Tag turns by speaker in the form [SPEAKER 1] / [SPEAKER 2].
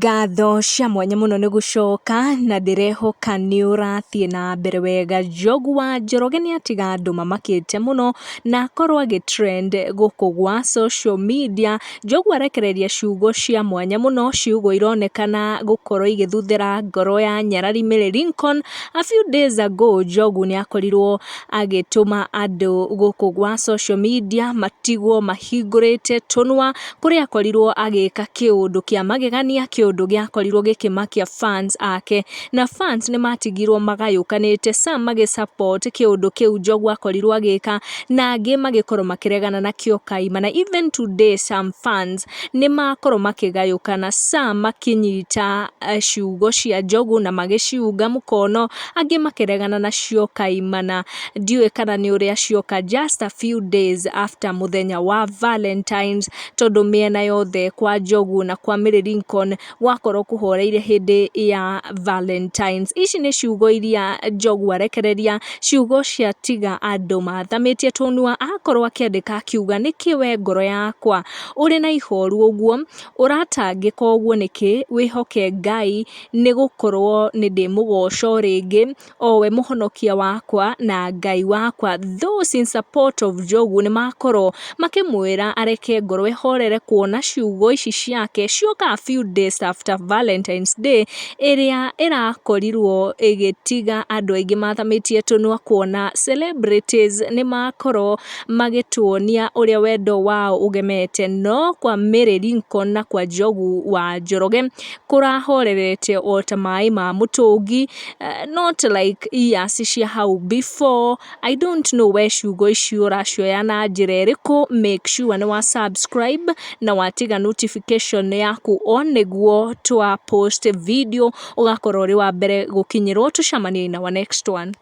[SPEAKER 1] Ngatho cia mwanya muno ni Gushock na ndirehoka ni urathie na mbere wega. Njogu wa Njoroge ni atiga andu mamakite muno na akorwo agitrend guku gwa social media. Njogu arekereria ciugo cia mwanya muno, ciugo ironekana gukorwo igithuthira ngoro ya nyarari Mary Lincoln. A few days ago Njogu ni akorirwo agituma andu guku gwa social media matigwo mahingurite tunwa, kuria akorirwo agika kiundu kia magegania, kiundu giakorirwo gikimakia fans ake, na fans ni matigirwo magayukanite, some magisupport kiundu kiu Njogu akorirwo agika na angi magikorwo makiregana na kio kaimana. Even today some fans ni makorwo makigayukana, some makinyita ciugo cia Njogu na magiciuga mukono, angi makiregana na cio kaimana. Ndiwe kana ni uria cioka just a few days after muthenya wa Valentines, tondu miena yothe kwa Njogu na kwa Mary Lincoln wakorwo kuhoreire hindi ya Valentines. Ici ni ciugo iria Njogu arekereria, ciugo cia tiga andu mathamitie tunua. Akorwo akiandika akiuga, nikiwe ngoro yakwa uri na ihoru uguo, uratangika uguo niki? Wihoke Ngai ni gukorwo ni ndimugoco ringi, owe muhonokia wakwa na Ngai wakwa. Those in support of Njogu ni makorwo makimwira areke ngoro ihorere, kuona ciugo ici ciake cioka a few days after Valentine's Day, iria irakorirwo igitiga andu aingi mathamitie tunua, kuona celebrities ni makorwo magituonia uria wendo wao ugemete. No kwa Mary Lincoln na kwa Njogu wa Njoroge kurahorerete o ta mai ma mutungi, not like years cia hau before. I don't know where ciugo icio uracioya na njira iriku. Make sure ni wa subscribe na watiga notification yaku on niguo twa post video ugakorwo uri wa mbere gukinyirwo. Tucemanie na wa next one.